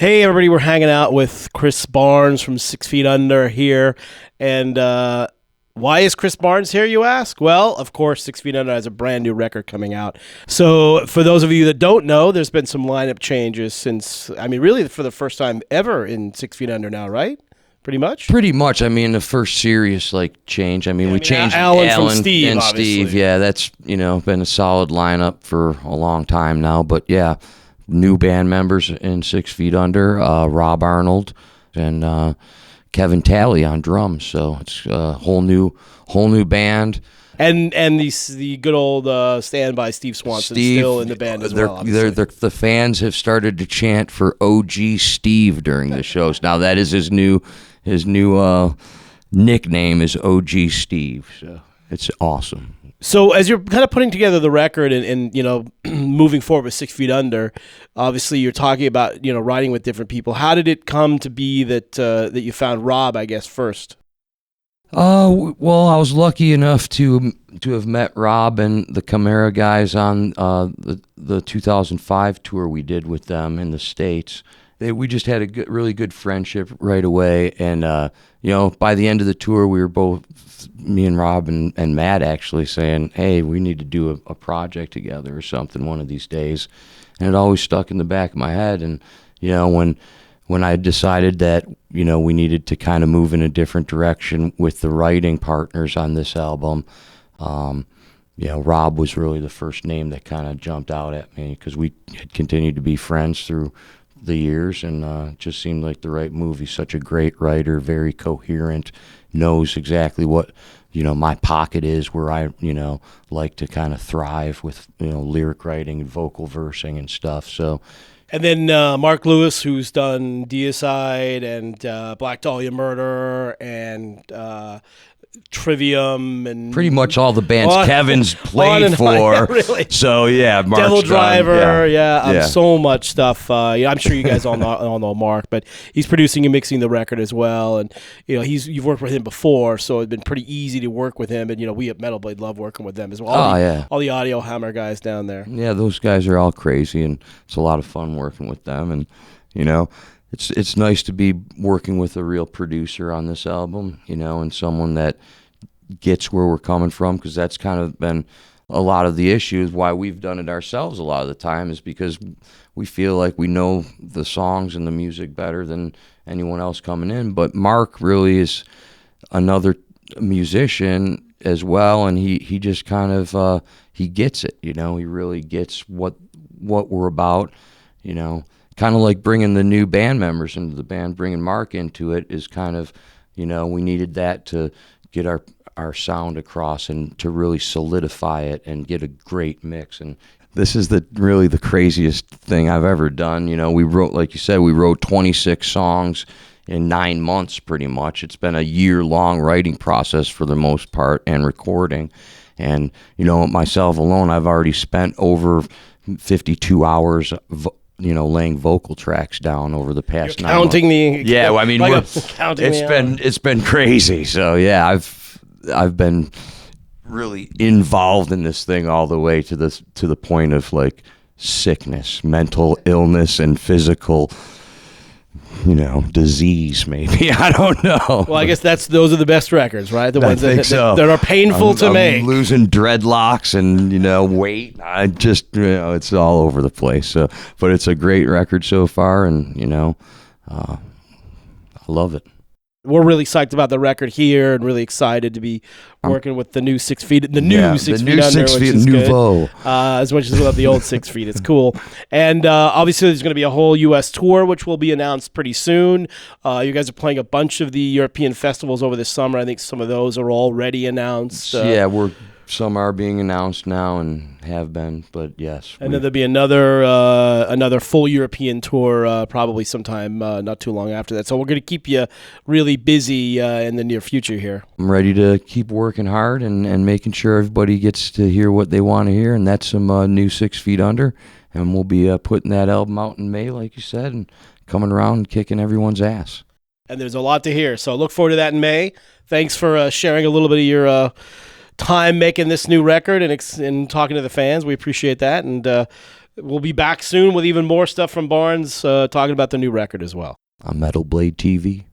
Hey, everybody, we're hanging out with Chris Barnes from 6 Feet Under here. And why is Chris Barnes here, you ask? Well, of course, 6 Feet Under has a brand new record coming out. So for those of you that don't know, there's been some lineup changes since, really for the first time ever in 6 Feet Under now, right? Pretty much? Pretty much. The first serious change. We changed Alan from Steve, and obviously. Steve. Yeah, that's been a solid lineup for a long time now. But yeah, new band members in 6 Feet Under, Rob Arnold and Kevin Talley on drums. So it's a whole new band. And the good old standby Steve Swanson still in the band as well. The fans have started to chant for OG Steve during the shows. Now that is his new nickname is OG Steve. So it's awesome. So as you're kind of putting together the record and moving forward with 6 Feet Under, obviously you're talking about writing with different people. How did it come to be that you found Rob, I guess, first? Well, I was lucky enough to have met Rob and the Camara guys on the 2005 tour we did with them in the States. We just had a really good friendship right away, and by the end of the tour, we were both, me and Rob and Matt actually saying, "Hey, we need to do a project together or something one of these days," and it always stuck in the back of my head. And when I decided that we needed to kind of move in a different direction with the writing partners on this album, Rob was really the first name that kind of jumped out at me because we had continued to be friends through the years, and it just seemed like the right move. He's such a great writer, very coherent, knows exactly what my pocket is, where I like to kind of thrive with lyric writing and vocal versing and stuff. So. And then Mark Lewis, who's done Deicide and Black Dahlia Murder and Trivium and pretty much all the bands Kevin's played for. Yeah, really. So yeah, Mark's Devil Driver, done, so much stuff. I'm sure you guys all know Mark, but he's producing and mixing the record as well. And you've worked with him before, so it's been pretty easy to work with him. And we at Metal Blade love working with them as well. All the Audio Hammer guys down there. Yeah, those guys are all crazy, and it's a lot of fun working with them. And It's nice to be working with a real producer on this album, and someone that gets where we're coming from, because that's kind of been a lot of the issues why we've done it ourselves a lot of the time, is because we feel like we know the songs and the music better than anyone else coming in. But Mark really is another musician as well, and he just kind of he gets it, he really gets what we're about, kind of like bringing the new band members into the band, bringing Mark into it is kind of, we needed that to get our sound across and to really solidify it and get a great mix. And this is really the craziest thing I've ever done. We wrote, like you said, we wrote 26 songs in 9 months pretty much. It's been a year-long writing process for the most part and recording. And, myself alone, I've already spent over 52 hours laying vocal tracks down over the past 9 months. It's been crazy. So yeah, I've been really involved in this thing all the way to the point of sickness, mental illness, and physical disease, maybe. I don't know. Well, I guess those are the best records, right? The ones that are painful to make. I'm losing dreadlocks and weight. I just it's all over the place. So, but it's a great record so far, and I love it. We're really psyched about the record here, and really excited to be working with the new 6 Feet, the new 6 Feet Under, which is good. As much as we love the old 6 Feet, it's cool. And obviously, there's going to be a whole U.S. tour, which will be announced pretty soon. You guys are playing a bunch of the European festivals over the summer. I think some of those are already announced. Some are being announced now and have been, but yes. And then there'll be another full European tour probably sometime not too long after that. So we're going to keep you really busy in the near future here. I'm ready to keep working hard and making sure everybody gets to hear what they want to hear, and that's some new 6 Feet Under. And we'll be putting that album out in May, like you said, and coming around and kicking everyone's ass. And there's a lot to hear, so look forward to that in May. Thanks for sharing a little bit of your time making this new record and talking to the fans. We appreciate that, and we'll be back soon with even more stuff from Barnes, talking about the new record as well. On Metal Blade TV.